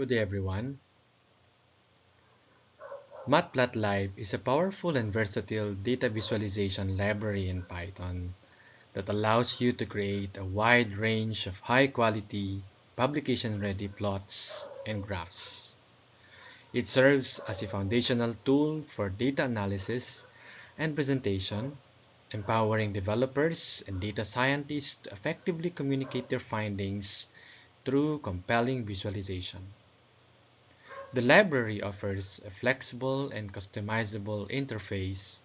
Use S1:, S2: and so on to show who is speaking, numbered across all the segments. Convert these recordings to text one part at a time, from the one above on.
S1: Good day everyone. Matplotlib is a powerful and versatile data visualization library in Python that allows you to create a wide range of high-quality, publication-ready plots and graphs. It serves as a foundational tool for data analysis and presentation, empowering developers and data scientists to effectively communicate their findings through compelling visualization. The library offers a flexible and customizable interface,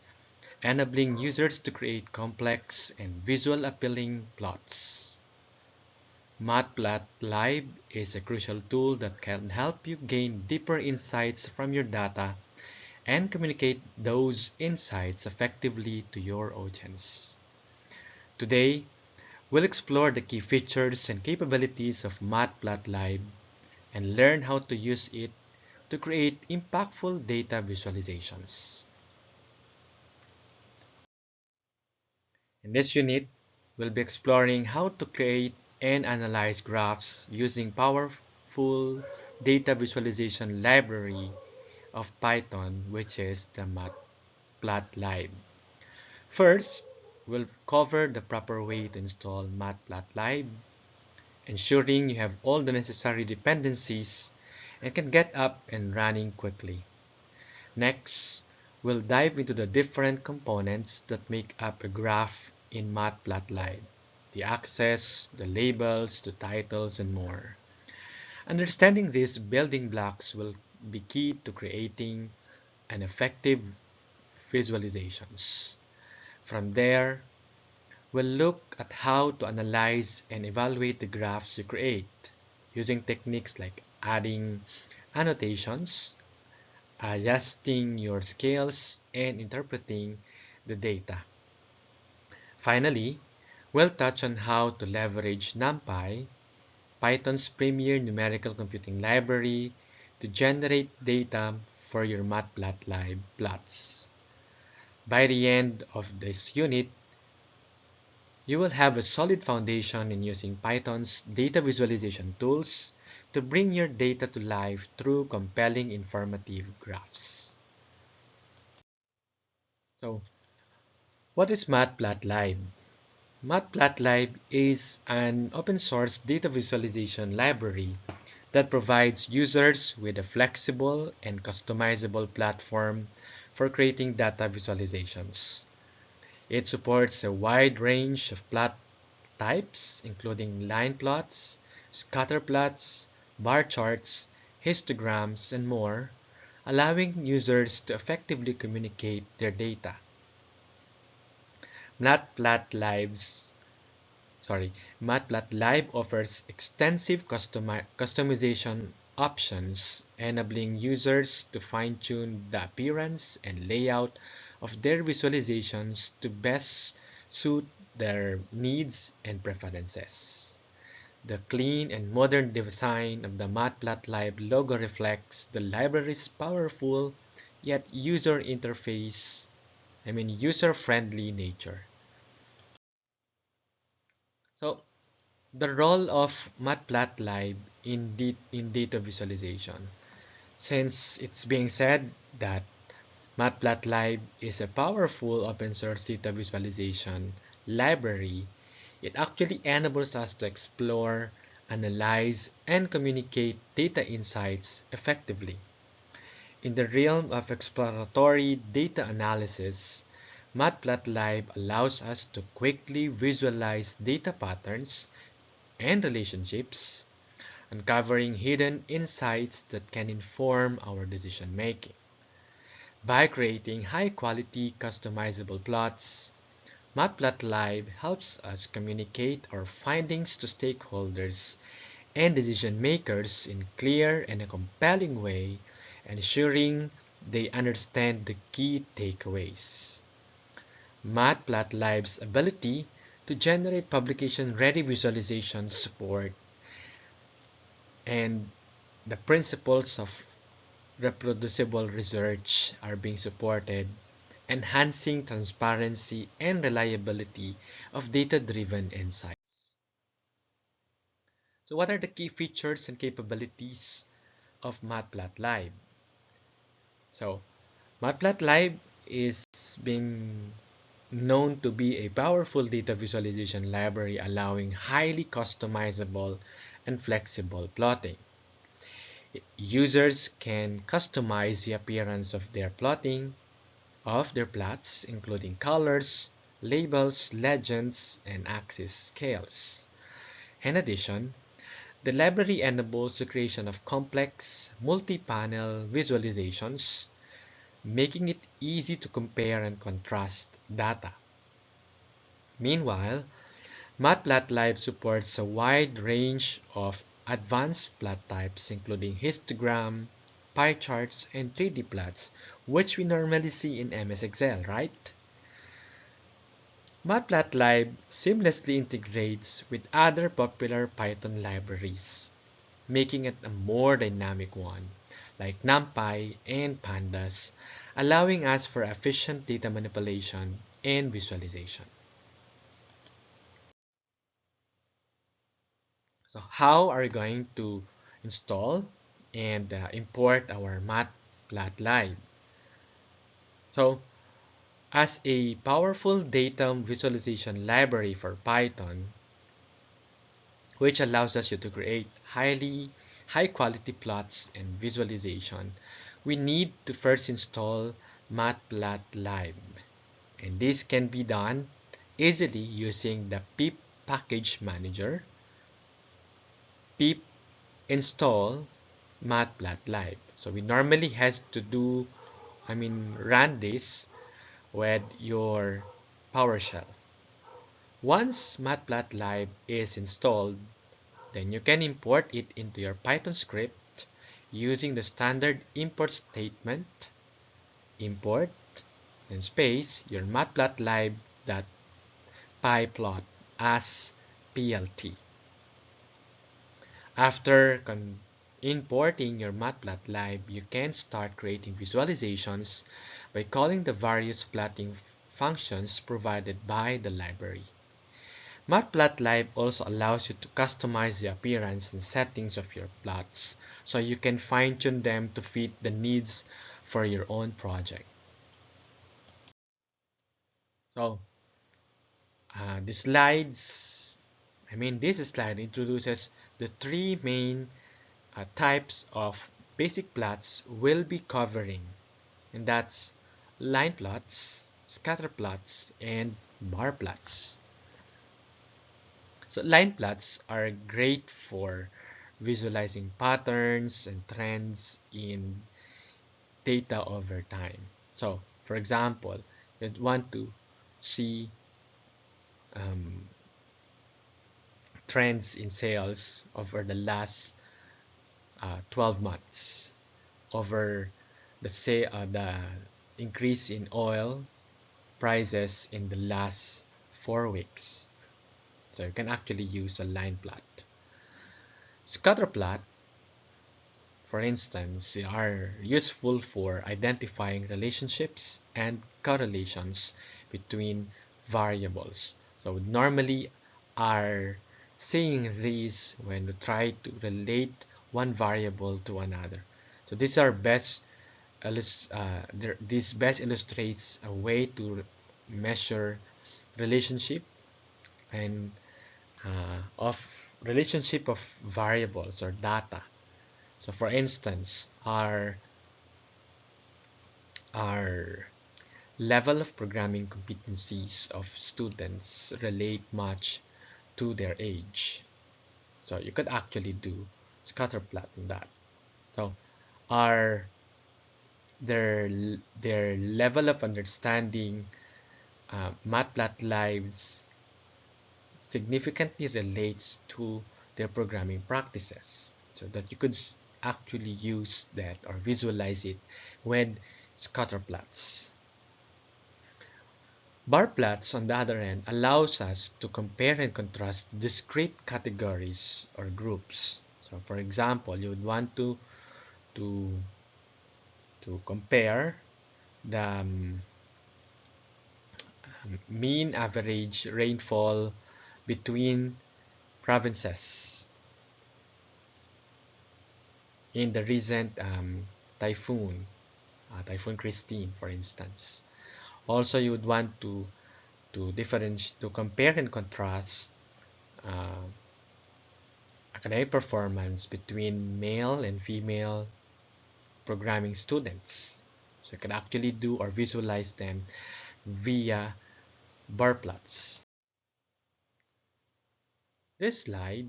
S1: enabling users to create complex and visually appealing plots. Matplotlib is a crucial tool that can help you gain deeper insights from your data and communicate those insights effectively to your audience. Today, we'll explore the key features and capabilities of Matplotlib and learn how to use it to create impactful data visualizations. In this unit, we'll be exploring how to create and analyze graphs using powerful data visualization library of Python, which is the Matplotlib. First, we'll cover the proper way to install Matplotlib, ensuring you have all the necessary dependencies and can get up and running quickly. Next, we'll dive into the different components that make up a graph in Matplotlib: the axes, the labels, the titles, and more. Understanding these building blocks will be key to creating an effective visualizations. From there, we'll look at how to analyze and evaluate the graphs you create using techniques like adding annotations, adjusting your scales, and interpreting the data. Finally, we'll touch on how to leverage NumPy, Python's premier numerical computing library, to generate data for your Matplotlib plots. By the end of this unit, you will have a solid foundation in using Python's data visualization tools to bring your data to life through compelling informative graphs. So, what is Matplotlib? Matplotlib is an open source data visualization library that provides users with a flexible and customizable platform for creating data visualizations. It supports a wide range of plot types, including line plots, scatter plots, bar charts, histograms, and more, allowing users to effectively communicate their data. Matplotlib offers extensive customization options, enabling users to fine-tune the appearance and layout of their visualizations to best suit their needs and preferences. The clean and modern design of the Matplotlib logo reflects the library's powerful yet user-friendly nature. So, the role of Matplotlib in data visualization. Since it's being said that Matplotlib is a powerful open source data visualization library, it actually enables us to explore, analyze, and communicate data insights effectively. In the realm of exploratory data analysis, Matplotlib allows us to quickly visualize data patterns and relationships, uncovering hidden insights that can inform our decision making. By creating high-quality, customizable plots, Matplotlib helps us communicate our findings to stakeholders and decision makers in clear and a compelling way, ensuring they understand the key takeaways. Matplotlib's ability to generate publication-ready visualization support and the principles of reproducible research are being supported, enhancing transparency and reliability of data-driven insights. So what are the key features and capabilities of Matplotlib. So, Matplotlib is being known to be a powerful data visualization library allowing highly customizable and flexible plotting. Users can customize the appearance of their plots, including colors, labels, legends, and axis scales. In addition, the library enables the creation of complex, multi-panel visualizations, making it easy to compare and contrast data. Meanwhile, Matplotlib supports a wide range of advanced plot types, including histogram, pie charts, and 3D plots, which we normally see in MS Excel, right? Matplotlib seamlessly integrates with other popular Python libraries, making it a more dynamic one, like NumPy and Pandas, allowing us for efficient data manipulation and visualization. So how are we going to install and import our Matplotlib? So as a powerful data visualization library for Python, which allows us to create high quality plots and visualization, we need to first install Matplotlib. And this can be done easily using the pip package manager, pip install Matplotlib. So we normally run this with your PowerShell. Once Matplotlib is installed, then you can import it into your Python script using the standard import statement, import and space your matplotlib.pyplot as plt. After importing your Matplotlib, you can start creating visualizations by calling the various plotting functions provided by the library. Matplotlib also allows you to customize the appearance and settings of your plots, so you can fine-tune them to fit the needs for your own project. So, this slide introduces the three main types of basic plots we'll be covering, and that's line plots, scatter plots, and bar plots. So line plots are great for visualizing patterns and trends in data over time. So for example, you'd want to see trends in sales over the last 12 months, over the increase in oil prices in the last 4 weeks. So you can actually use a line plot. Scatter plot, for instance, are useful for identifying relationships and correlations between variables. So we normally are seeing these when we try to relate one variable to another. So these are this best illustrates a way to measure relationship and of relationship of variables or data. So for instance, our level of programming competencies of students relate much to their age. So you could actually do scatter plot on that. So their level of understanding Matplotlib's significantly relates to their programming practices, so that you could actually use that or visualize it with scatter plots. Bar plots, on the other hand, allows us to compare and contrast discrete categories or groups. So for example, you would want to compare the mean average rainfall between provinces. in the recent typhoon, Typhoon Christine, for instance. Also, you would want to compare and contrast uh, academic performance between male and female programming students. So you can actually do or visualize them via bar plots. This slide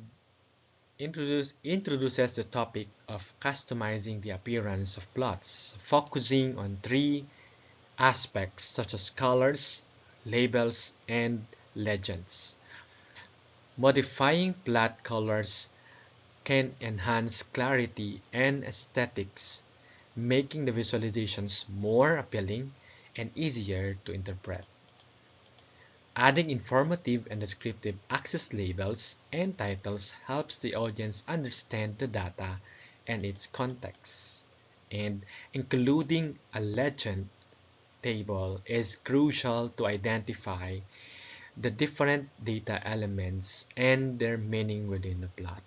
S1: introduces the topic of customizing the appearance of plots, focusing on three aspects such as colors, labels, and legends. Modifying plot colors can enhance clarity and aesthetics, making the visualizations more appealing and easier to interpret. Adding informative and descriptive access labels and titles helps the audience understand the data and its context. And including a legend table is crucial to identify the different data elements and their meaning within the plot.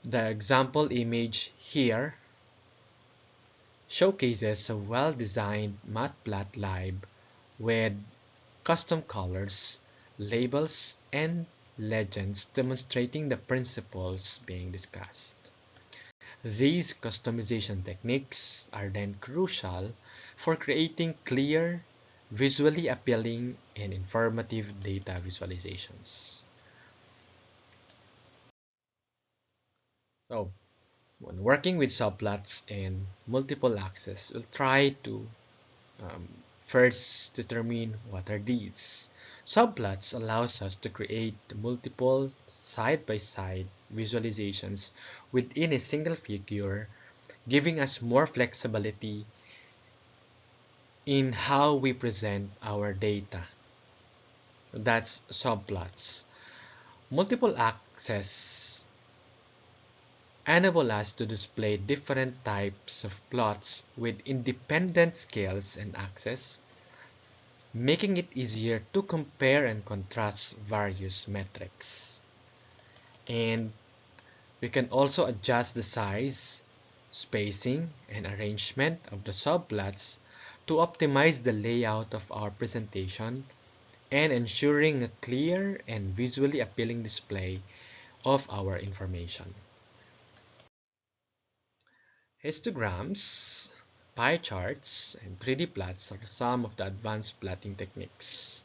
S1: The example image here showcases a well-designed Matplotlib with custom colors, labels, and legends demonstrating the principles being discussed. These customization techniques are then crucial for creating clear, visually appealing, and informative data visualizations. So, when working with subplots and multiple axes, we'll try to um, first determine what are these. Subplots allows us to create multiple side-by-side visualizations within a single figure, giving us more flexibility in how we present our data. That's subplots. Multiple axes enable us to display different types of plots with independent scales and axes, making it easier to compare and contrast various metrics. And we can also adjust the size, spacing, and arrangement of the subplots to optimize the layout of our presentation and ensuring a clear and visually appealing display of our information. Histograms, pie charts, and 3D plots are some of the advanced plotting techniques.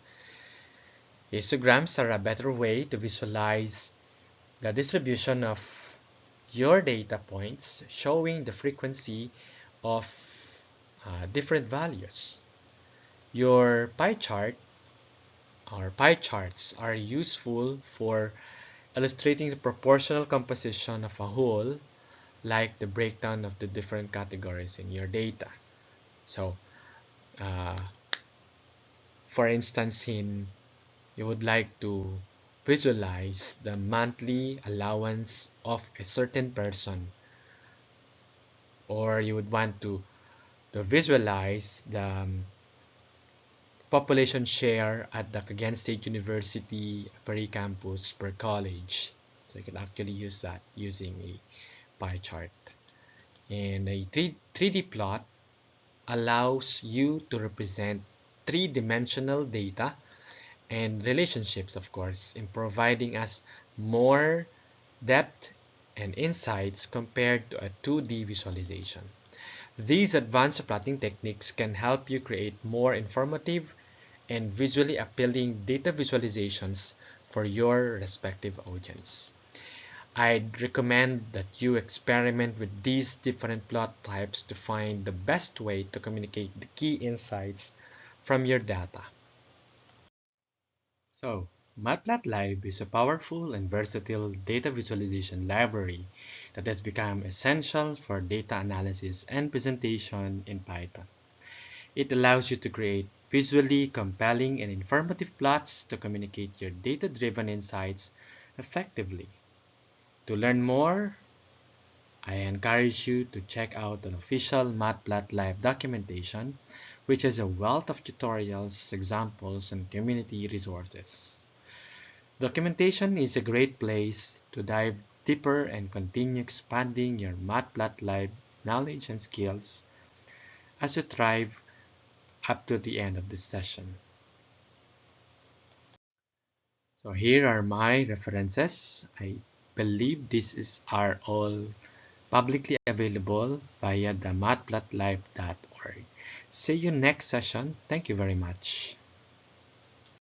S1: Histograms are a better way to visualize the distribution of your data points, showing the frequency of different values. Your pie chart or pie charts are useful for illustrating the proportional composition of a whole, like the breakdown of the different categories in your data. So, for instance, you would like to visualize the monthly allowance of a certain person, or you would want to visualize the population share at the Cagayan State University per campus per college. So you can actually use that using a pie chart. And a 3D plot allows you to represent three-dimensional data and relationships, of course, in providing us more depth and insights compared to a 2D visualization. These advanced plotting techniques can help you create more informative and visually appealing data visualizations for your respective audience. I'd recommend that you experiment with these different plot types to find the best way to communicate the key insights from your data. So, Matplotlib is a powerful and versatile data visualization library that has become essential for data analysis and presentation in Python. It allows you to create visually compelling and informative plots to communicate your data-driven insights effectively. To learn more, I encourage you to check out an official Matplotlib documentation, which has a wealth of tutorials, examples, and community resources. Documentation is a great place to dive deeper and continue expanding your Matplotlib knowledge and skills as you thrive up to the end of this session. So here are my references. I believe are all publicly available via the matplotlib.org. See you next session. Thank you very much.